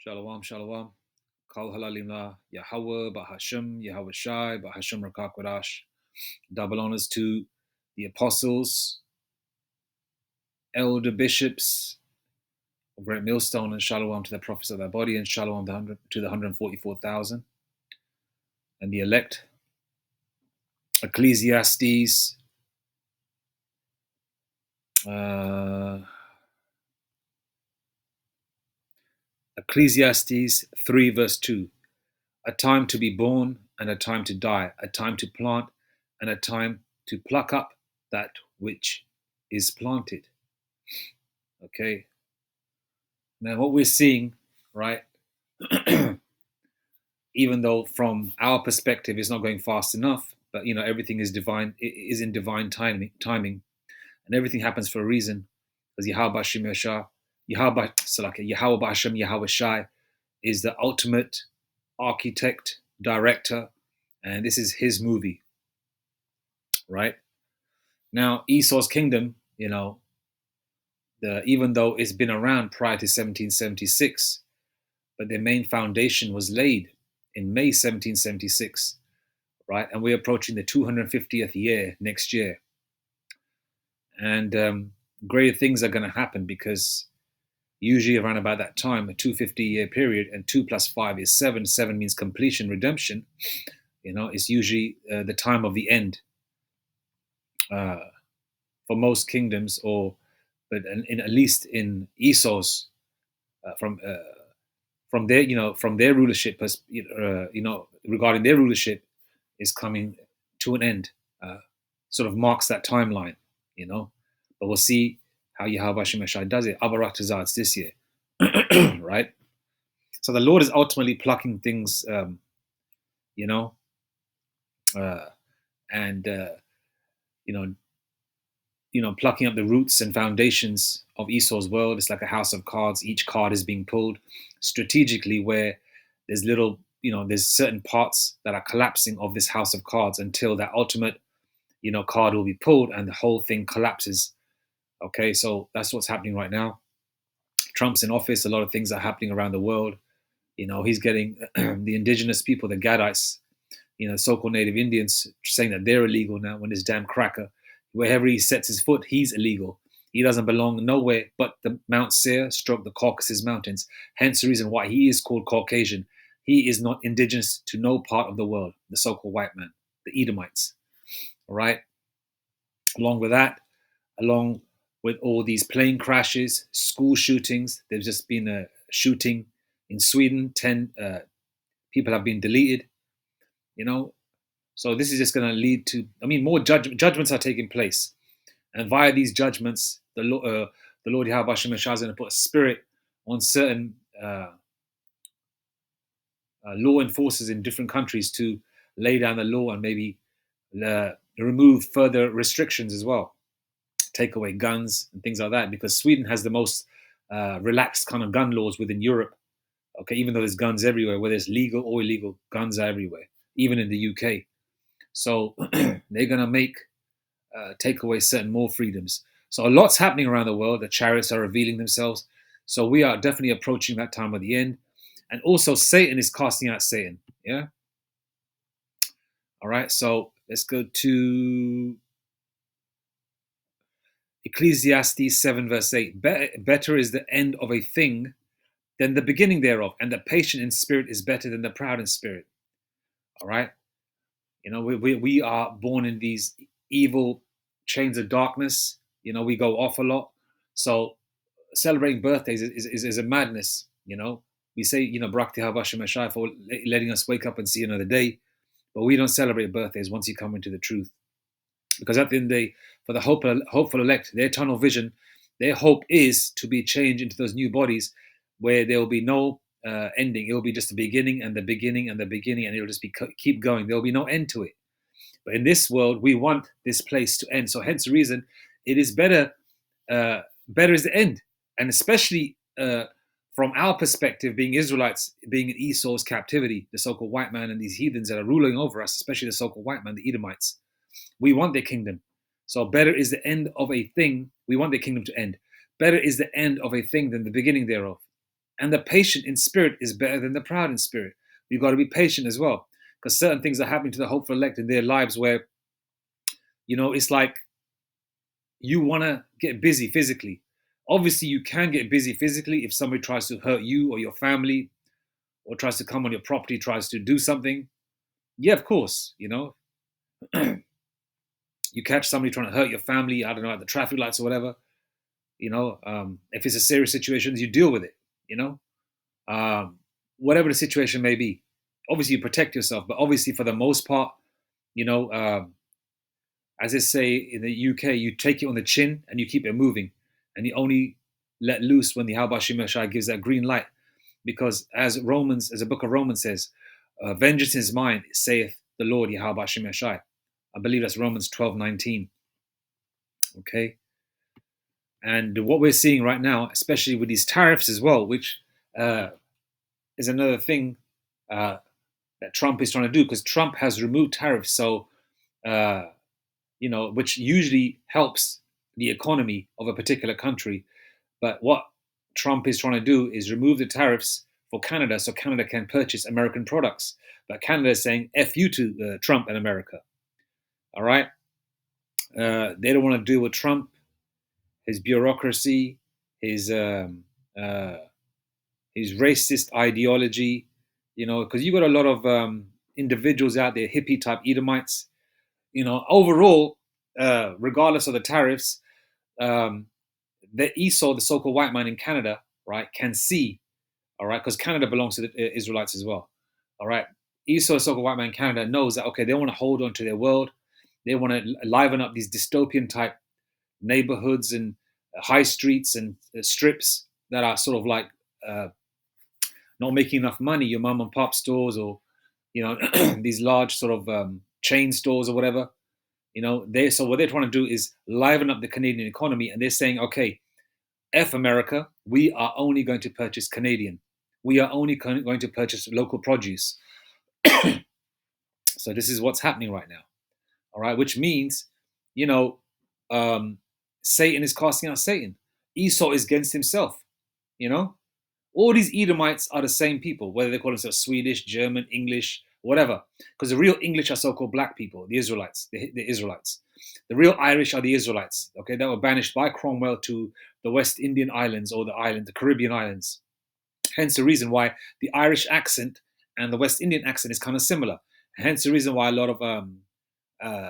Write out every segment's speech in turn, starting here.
Shalom, shalom. Kal halalim Yahweh, Bahasham, Yahweh Shai, Bahasham Rakakwadash. Double honors to the apostles, elder bishops of Great Millstone, and shalom to the prophets of their body, and shalom to the 144,000 and the elect. Ecclesiastes, Ecclesiastes 3 verse 2. A time to be born and a time to die, a time to plant and a time to pluck up that which is planted. Okay. Now what we're seeing, right, even though from our perspective it's not going fast enough, but everything is divine, it is in divine timing, and everything happens for a reason, because Yahweh Hashem Yahweh Hashem Yahweh Shai is the ultimate architect, director, and this is his movie, right? Now Esau's kingdom, even though it's been around prior to 1776, but their main foundation was laid in May 1776, right? And we're approaching the 250th year next year. And greater things are going to happen, because usually around about that time, a 250-year period, and 2 plus 5 is 7. 7 means completion, redemption. It's usually the time of the end for most kingdoms, but at least in Esau's, from their rulership, regarding their rulership, is coming to an end. Sort of marks that timeline, But we'll see how Yahweh Shai does it. Abarak this year, right? So the Lord is ultimately plucking things, plucking up the roots and foundations of Esau's world. It's like a house of cards. Each card is being pulled strategically, where there's there's certain parts that are collapsing of this house of cards until that ultimate, card will be pulled and the whole thing collapses. Okay, so that's what's happening right now. Trump's in office. A lot of things are happening around the world. He's getting the indigenous people, the Gadites, so-called native Indians, saying that they're illegal now, when this damn cracker, wherever he sets his foot, he's illegal. He doesn't belong nowhere but the Mount Seir, the Caucasus Mountains. Hence the reason why he is called Caucasian. He is not indigenous to no part of the world, the so-called white man, the Edomites. All right. Along with that, along with all these plane crashes, school shootings, there's just been a shooting in Sweden. 10 people have been deleted. So this is just going to lead to, more judgments are taking place. And via these judgments, the Lord Yahweh Hashem is going to put a spirit on certain law enforcers in different countries to lay down the law and maybe remove further restrictions as well. Take away guns and things like that, because Sweden has the most relaxed kind of gun laws within Europe. Okay, even though there's guns everywhere, whether it's legal or illegal, guns are everywhere, even in the UK. So they're going to take away certain more freedoms. So a lot's happening around the world. The chariots are revealing themselves. So we are definitely approaching that time of the end. And also Satan is casting out Satan. Yeah. All right. So let's go to Ecclesiastes 7 verse 8. Better is the end of a thing than the beginning thereof, and the patient in spirit is better than the proud in spirit. All right. We are born in these evil chains of darkness. We go off a lot. So celebrating birthdays is a madness. We say, Barak Hashem Shai for letting us wake up and see another day. But we don't celebrate birthdays once you come into the truth. Because at the end of the day, for the hopeful elect, their tunnel vision, their hope is to be changed into those new bodies where there will be no ending. It will be just the beginning and the beginning and the beginning, and it will just keep going. There will be no end to it. But in this world, we want this place to end. So hence the reason it is better is the end. And especially from our perspective, being Israelites, being in Esau's captivity, the so-called white man and these heathens that are ruling over us, especially the so-called white man, the Edomites, we want their kingdom. So better is the end of a thing. We want their kingdom to end. Better is the end of a thing than the beginning thereof. And the patient in spirit is better than the proud in spirit. You've got to be patient as well, because certain things are happening to the hopeful elect in their lives where, it's like you want to get busy physically. Obviously, you can get busy physically if somebody tries to hurt you or your family, or tries to come on your property, tries to do something. Yeah, of course, you catch somebody trying to hurt your family, I don't know, at the traffic lights or whatever. If it's a serious situation, you deal with it. You know, um, whatever the situation may be. Obviously, you protect yourself, but obviously, for the most part, you know, um, as they say in the UK, you take it on the chin and you keep it moving, and you only let loose when the Halbashim Meshai gives that green light. Because as the book of Romans says, vengeance is mine, saith the Lord Yahweh Shai. I believe that's Romans 12:19. Okay. And what we're seeing right now, especially with these tariffs as well, which uh, is another thing uh, that Trump is trying to do, because Trump has removed tariffs. So, uh, which usually helps the economy of a particular country. But what Trump is trying to do is remove the tariffs for Canada so Canada can purchase American products. But Canada is saying F you to Trump and America. All right. They don't want to deal with Trump, his bureaucracy, his uh, his racist ideology, because you got a lot of individuals out there, hippie type Edomites. Overall, regardless of the tariffs, um, the Esau, the so-called white man in Canada, right, can see, all right, because Canada belongs to the Israelites as well, all right. Esau, the so-called white man in Canada, knows that okay, they want to hold on to their world, they want to liven up these dystopian type neighborhoods and high streets and strips that are sort of like uh, not making enough money, your mom and pop stores, or these large sort of chain stores or whatever. So what they're trying to do is liven up the Canadian economy, and they're saying, okay, F America, we are only going to purchase Canadian. We are only going to purchase local produce. So this is what's happening right now. All right, which means, you know, um, Satan is casting out Satan. Esau is against himself. You know, all these Edomites are the same people, whether they call themselves Swedish, German, English, whatever. Because the real English are so-called black people, the Israelites, the Israelites. The real Irish are the Israelites, okay, that were banished by Cromwell to the West Indian islands or the Caribbean islands. Hence the reason why the Irish accent and the West Indian accent is kind of similar. Hence the reason why a lot of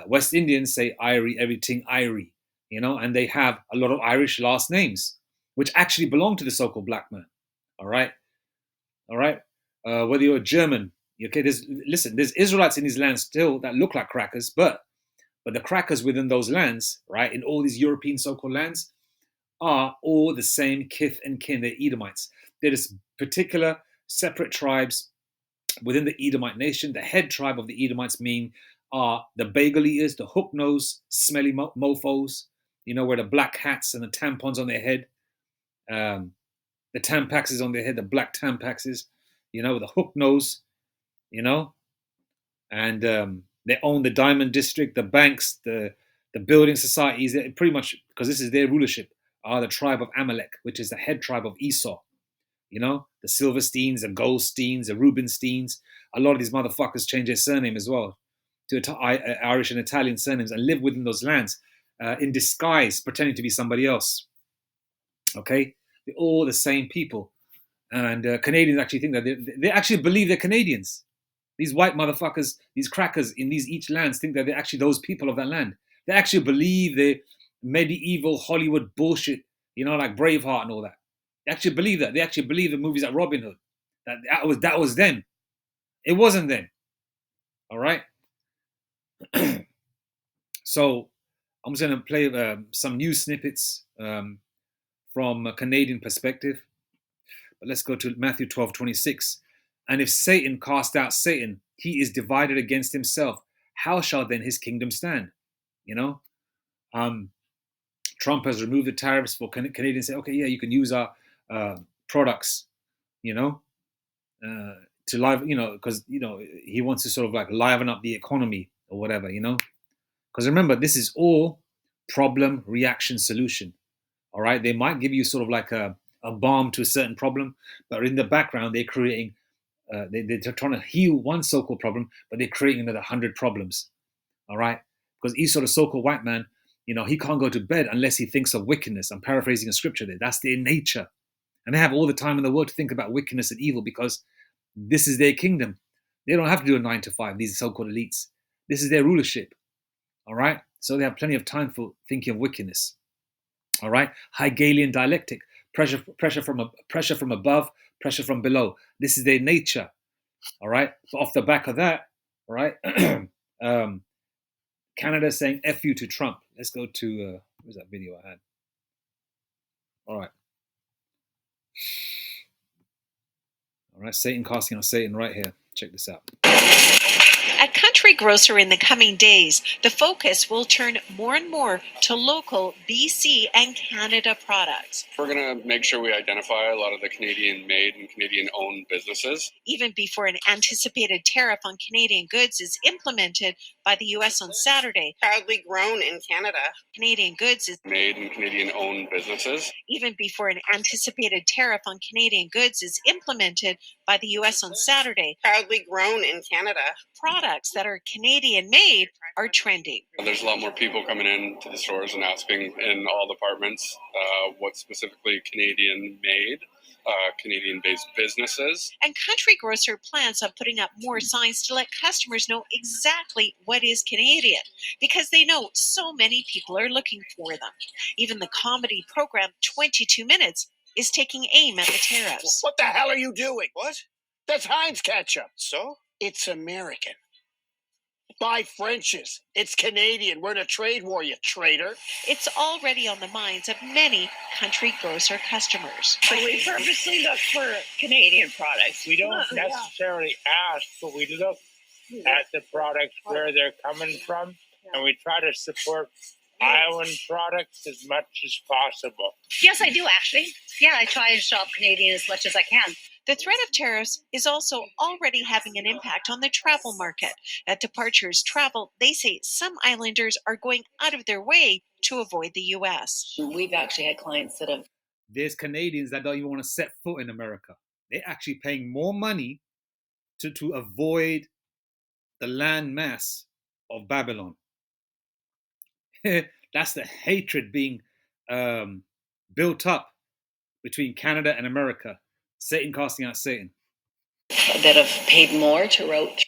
West Indians say Irie, everything Irie, and they have a lot of Irish last names, which actually belong to the so-called black man. All right, all right. Whether you're a German, okay. There's Israelites in these lands still that look like crackers, but the crackers within those lands, right, in all these European so-called lands, are all the same kith and kin. They're Edomites. They're just particular separate tribes within the Edomite nation. The head tribe of the Edomites are the bagel eaters, the hook nose, smelly mofos, wear the black hats and the tampons on their head. Um, the tampaxes on their head, the black tampaxes, with the hook nose, you know, and they own the diamond district, the banks, the building societies. They pretty much, because this is their rulership, are the tribe of Amalek, which is the head tribe of Esau. The Silversteins, the Goldsteins, the Rubensteins. A lot of these motherfuckers change their surname as well to Irish and Italian surnames and live within those lands in disguise, pretending to be somebody else. Okay, they're all the same people. And Canadians actually think that they actually believe they're Canadians. These white motherfuckers, these crackers in these each lands think that they're actually those people of that land. They actually believe the medieval Hollywood bullshit, like Braveheart and all that. They actually believe that. They actually believe the movies like Robin Hood. That was them. It wasn't them. All right. So I'm just going to play some news snippets from a Canadian perspective. But let's go to Matthew 12:26. And if Satan cast out Satan, he is divided against himself. How shall then his kingdom stand? You know, um, Trump has removed the tariffs for Canadians. Say, okay, yeah, you can use our products, you know, to live, because he wants to sort of like liven up the economy or whatever, Because remember, this is all problem, reaction, solution. All right, they might give you sort of like a a balm to a certain problem, but in the background they're creating, they're trying to heal one so-called problem, but they're creating another 100 problems. All right, because each sort of so-called white man, he can't go to bed unless he thinks of wickedness. I'm paraphrasing a scripture there. That's their nature, and they have all the time in the world to think about wickedness and evil because this is their kingdom. They don't have to do a 9 to 5. These so-called elites. This is their rulership. All right, so they have plenty of time for thinking of wickedness. All right, Hegelian dialectic, pressure from above, pressure from below. This is their nature. All right, so off the back of that, all right, Canada saying "F you" to Trump. Let's go to where's that video I had? All right, Satan casting on Satan right here. Check this out. At Country Grocer in the coming days, the focus will turn more and more to local BC and Canada products. We're going to make sure we identify a lot of the Canadian-made and Canadian-owned businesses. Even before an anticipated tariff on Canadian goods is implemented by the U.S. on Saturday. Proudly grown in Canada. Canadian goods is made and Canadian-owned businesses. Even before an anticipated tariff on Canadian goods is implemented by the U.S. on Saturday. Proudly grown in Canada. Products that are Canadian-made are trending. There's a lot more people coming in to the stores and asking in all departments what's specifically Canadian-made, Canadian-based businesses. And Country Grocer plans on putting up more signs to let customers know exactly what is Canadian, because they know so many people are looking for them. Even the comedy program 22 Minutes is taking aim at the tariffs. What the hell are you doing? What? That's Heinz ketchup. So? It's American. Buy French's. It's Canadian. We're in a trade war, you traitor. It's already on the minds of many Country Grocer customers. But we purposely look for Canadian products. We don't necessarily ask, but we look at the products where they're coming from, and we try to support Iowan products as much as possible. Yes, I do actually. Yeah, I try to shop Canadian as much as I can. The threat of tariffs is also already having an impact on the travel market. At Departures Travel, they say some islanders are going out of their way to avoid the U.S. We've actually had clients that have... There's Canadians that don't even want to set foot in America. They're actually paying more money to avoid the land mass of Babylon. That's the hatred being built up between Canada and America. Satan casting out Satan. That have paid more to route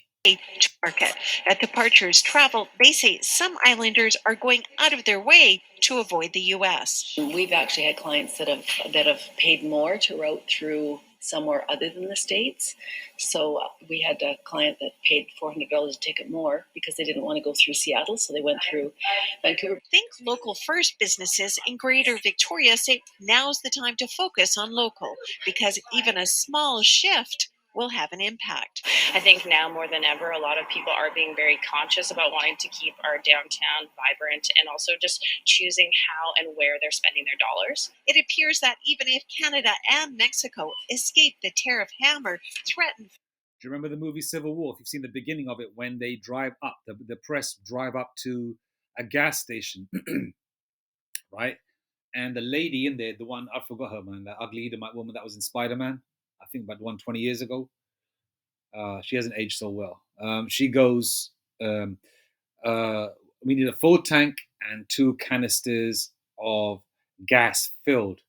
market. At Departures Travel, they say some islanders are going out of their way to avoid the U.S. We've actually had clients that have paid more to route through somewhere other than the States. So we had a client that paid $400 a ticket more because they didn't want to go through Seattle, so they went through Vancouver. Think Local First businesses in Greater Victoria say now's the time to focus on local, because even a small shift will have an impact. I think now more than ever, a lot of people are being very conscious about wanting to keep our downtown vibrant and also just choosing how and where they're spending their dollars. It appears that even if Canada and Mexico escape the tariff hammer threatened. Do you remember the movie Civil War? If you've seen the beginning of it, when they drive up, the press drive up to a gas station, right? And the lady in there, the one, I forgot her, man, that ugly Edomite woman that was in Spider-Man, I think about 20 years ago. She hasn't aged so well. She goes, we need a full tank and 2 canisters of gas filled.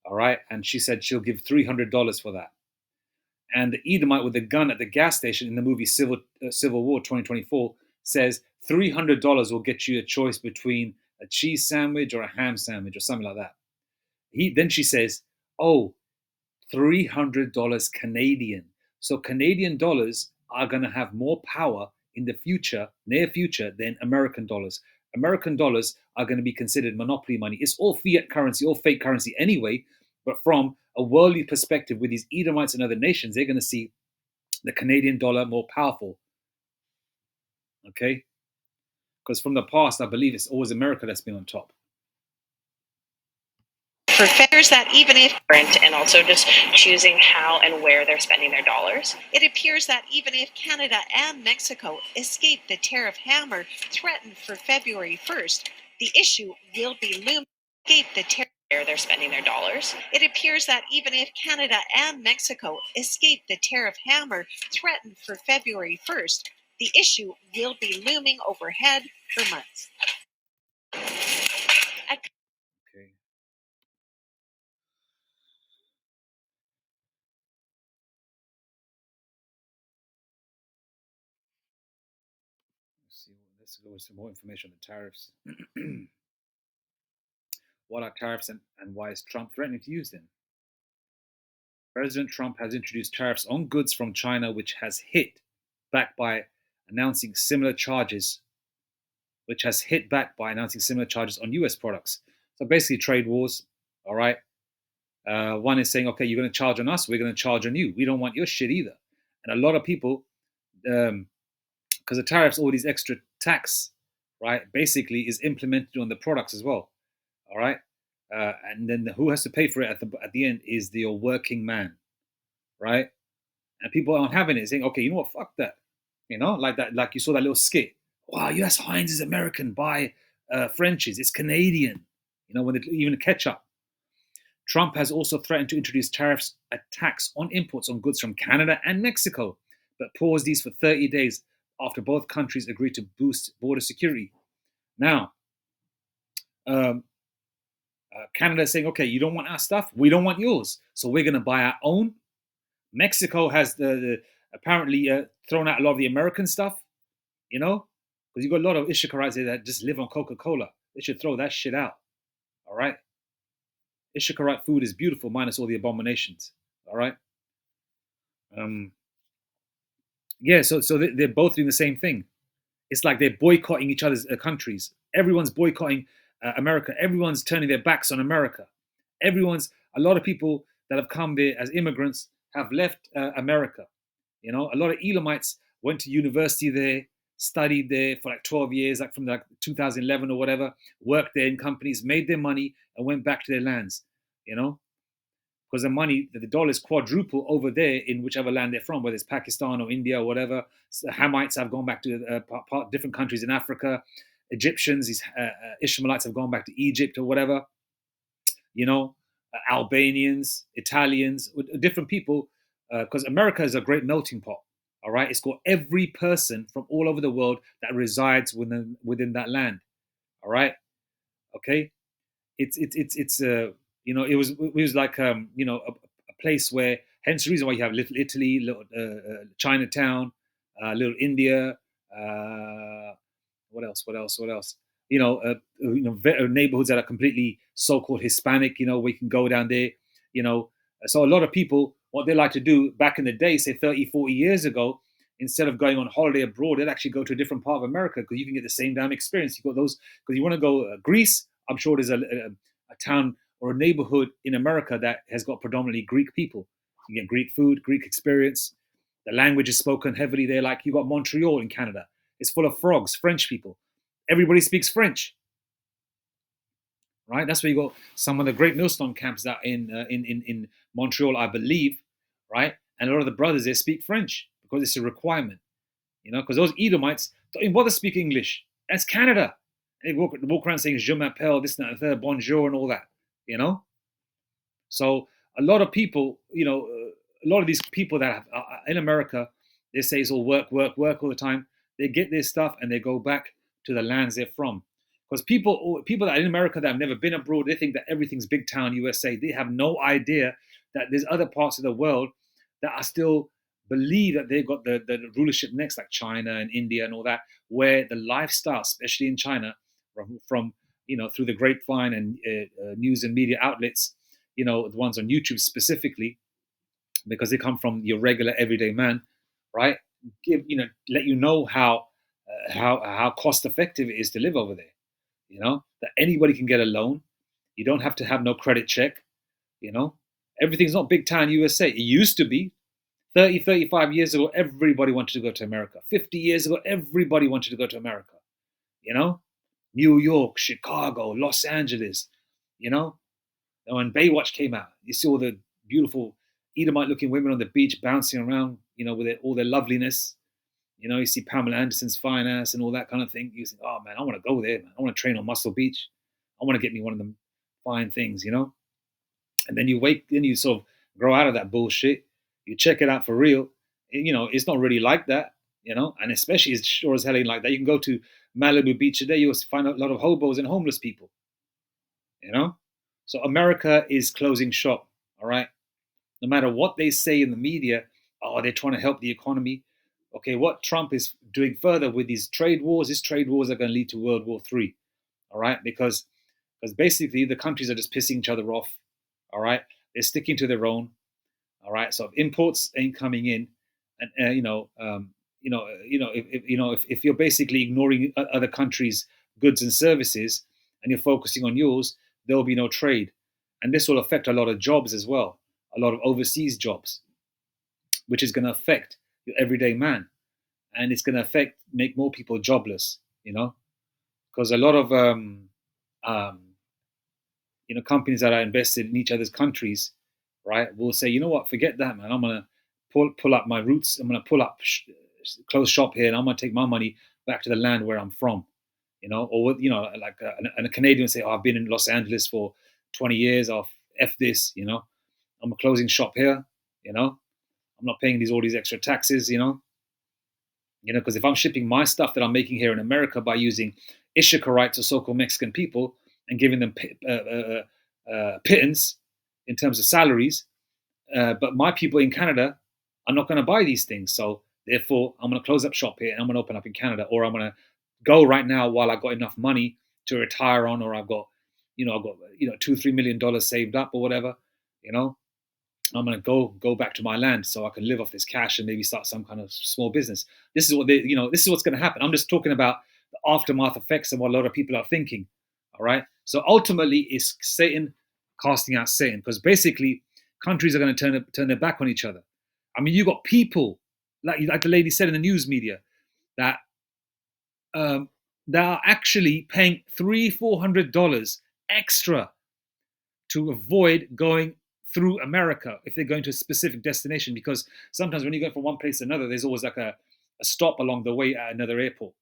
All right. And she said she'll give $300 for that. And the Edomite with the gun at the gas station in the movie Civil War 2024 says $300 will get you a choice between a cheese sandwich or a ham sandwich or something like that. Then she says, oh, $300 Canadian. So Canadian dollars are going to have more power in the future, near future, than American dollars. American dollars are going to be considered monopoly money. It's all fiat currency, all fake currency anyway. But from a worldly perspective, with these Edomites and other nations, they're going to see the Canadian dollar more powerful. Okay? Because from the past, I believe it's always America that's been on top. For fares that even if and also just choosing how and where they're spending their dollars. It appears that even if Canada and Mexico escape the tariff hammer threatened for February 1st, the issue will be looming. Escape the tariff where they're spending their dollars. It appears that even if Canada and Mexico escape the tariff hammer threatened for February 1st, the issue will be looming overhead for months. Okay. Let's go with some more information on the tariffs. What are tariffs and why is Trump threatening to use them? President Trump has introduced tariffs on goods from China, which has hit back by announcing similar charges, on US products. So basically, trade wars, all right? One is saying, okay, you're going to charge on us, we're going to charge on you. We don't want your shit either. And a lot of people, because the tariffs, all these extra tax, right, basically is implemented on the products as well, all right? And then who has to pay for it at the end is the working man, right? And people aren't having it, saying, okay, you know what, fuck that, like that, like you saw that little skit. Wow, yes, Heinz is American, buy French's, it's Canadian, when even ketchup. Trump has also threatened to introduce tariffs, a tax on imports on goods from Canada and Mexico, but paused these for 30 days after both countries agreed to boost border security. Now, Canada is saying, okay, you don't want our stuff, we don't want yours, so we're going to buy our own. Mexico has apparently thrown out a lot of the American stuff, because you've got a lot of Ishikarites there that just live on Coca-Cola. They should throw that shit out, all right? Ishikarite food is beautiful, minus all the abominations, all right? Yeah, so they're both doing the same thing. It's like they're boycotting each other's countries. Everyone's boycotting America. Everyone's turning their backs on America. A lot of people that have come there as immigrants have left America. A lot of Elamites went to university there, studied there for like 12 years, like from like 2011 or whatever, worked there in companies, made their money, and went back to their lands, because the dollar is quadruple over there in whichever land they're from, whether it's Pakistan or India or whatever. So Hamites have gone back to different countries in Africa. Egyptians, these Ishmaelites have gone back to Egypt or whatever. Albanians, Italians, different people, because America is a great melting pot. All right, it's got every person from all over the world that resides within that land. All right, okay. It was like a place where, hence the reason why you have Little Italy, little Chinatown, Little India, what else? Neighborhoods that are completely so-called Hispanic. We can go down there. You know, so a lot of people, what they like to do back in the day, say 30, 40 years ago, instead of going on holiday abroad, they'd actually go to a different part of America because you can get the same damn experience. You got those because you want to go Greece. I'm sure there's a town or a neighborhood in America that has got predominantly Greek people. You get Greek food, Greek experience. The language is spoken heavily there. Like you got Montreal in Canada. It's full of frogs, French people. Everybody speaks French, right? That's where you got some of the great millstone camps out in Montreal, I believe, right? And a lot of the brothers there speak French because it's a requirement, because those Edomites don't even bother speak English. That's Canada. They walk around saying "Je m'appelle," this and that, bonjour, and all that, So a lot of people, a lot of these people that are in America, they say it's all work, work, work all the time. They get their stuff and they go back to the lands they're from. Because people that are in America that have never been abroad, they think that everything's big town USA. They have no idea that there's other parts of the world that are still believe that they've got the rulership next, like China and India and all that, where the lifestyle, especially in China, from through the grapevine and news and media outlets, the ones on YouTube specifically, because they come from your regular everyday man, right? Let you know how cost effective it is to live over there. That anybody can get a loan. You don't have to have no credit check. Everything's not big town USA. It used to be 30, 35 years ago, everybody wanted to go to America. 50 years ago, everybody wanted to go to America. New York, Chicago, Los Angeles, and when Baywatch came out, you see all the beautiful Edomite-looking women on the beach bouncing around, with all their loveliness. You see Pamela Anderson's fine ass and all that kind of thing. You think, oh man, I want to go there, man. I want to train on Muscle Beach. I want to get me one of them buying things, and then then you sort of grow out of that bullshit. You check it out for real. It's not really like that, and especially it's sure as hell ain't like that. You can go to Malibu Beach today, you'll find a lot of hobos and homeless people, So America is closing shop, all right? No matter what they say in the media, oh, they're trying to help the economy. Okay, what Trump is doing further with these trade wars are going to lead to World War III, all right? Because basically the countries are just pissing each other off, all right? They're sticking to their own, all right. So if imports ain't coming in, and if you're basically ignoring other countries' goods and services, and you're focusing on yours, there will be no trade, and this will affect a lot of jobs as well, a lot of overseas jobs, which is going to affect your everyday man, and it's going to make more people jobless, because a lot of um, companies that are invested in each other's countries, right, will say, you know what, forget that, man. I'm gonna pull up my roots. I'm gonna close shop here, and I'm gonna take my money back to the land where I'm from, or like and a Canadian say, oh, I've been in Los Angeles for 20 years. I'll f this, I'm closing shop here, I'm not paying all these extra taxes, because if I'm shipping my stuff that I'm making here in America by using Ishika rights or so-called Mexican people and giving them pittance in terms of salaries, but my people in Canada are not going to buy these things. So therefore, I'm going to close up shop here and I'm going to open up in Canada, or I'm going to go right now while I've got enough money to retire on, or I've got $2-3 million saved up or whatever, I'm going to go back to my land so I can live off this cash and maybe start some kind of small business. This is this is what's going to happen. I'm just talking about the aftermath effects and what a lot of people are thinking. All right. So ultimately, it's Satan casting out Satan, because basically countries are going to turn their back on each other. I mean, you got people like the lady said in the news media that are actually paying $300-400 extra to avoid going through America if they're going to a specific destination, because sometimes when you go from one place to another, there's always like a stop along the way at another airport.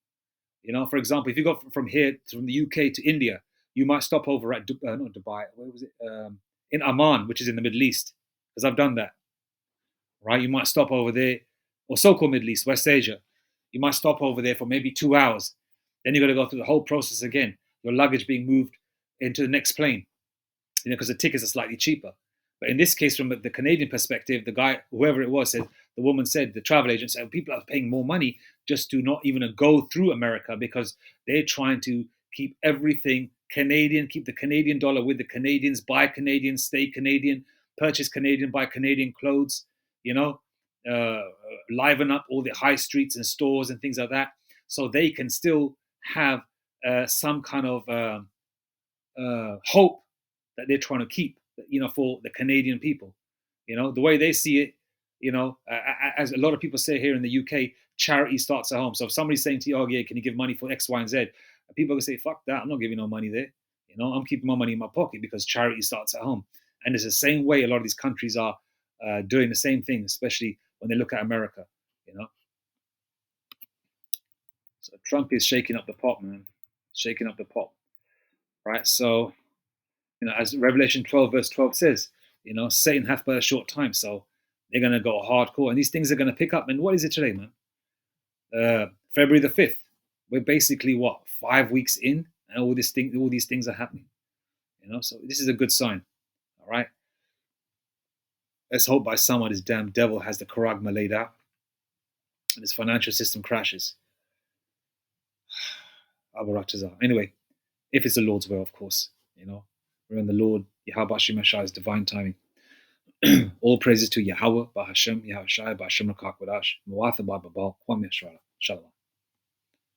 For example, if you go from the UK to India, you might stop over at not Dubai, where was it? In Amman, which is in the Middle East, because I've done that. Right, you might stop over there, or so-called Middle East, West Asia. You might stop over there for maybe 2 hours. Then you're going to go through the whole process again. Your luggage being moved into the next plane, because the tickets are slightly cheaper. But in this case, from the Canadian perspective, the guy, whoever it was, the woman said, the travel agent said, people are paying more money just to not even go through America, because they're trying to keep everything Canadian, keep the Canadian dollar with the Canadians, buy Canadian, stay Canadian, purchase Canadian, buy Canadian clothes, liven up all the high streets and stores and things like that, so they can still have some kind of hope that they're trying to keep, for the Canadian people. The way they see it, as a lot of people say here in the UK, charity starts at home. So if somebody's saying to you, oh yeah, can you give money for X, Y, and Z? People are going to say, fuck that, I'm not giving no money there. I'm keeping my money in my pocket, because charity starts at home. And it's the same way a lot of these countries are doing the same thing, especially when they look at America, So Trump is shaking up the pot, man. Shaking up the pot. Right? So, as Revelation 12 verse 12 says, Satan hath but a short time, so they're going to go hardcore, and these things are going to pick up. And what is it today, man? February the 5th. We're basically 5 weeks in, and all these things are happening. So this is a good sign. All right. Let's hope by summer this damn devil has the charagma laid out, and his financial system crashes. Anyway, if it's the Lord's will, of course, we're in the Lord Yahweh Shemashai's divine timing. All praises to Yahweh, Bahashem, Yahushai, Bahashem Rakak Wadash, Muatha Bababal, Kwam Yashara. Shalom.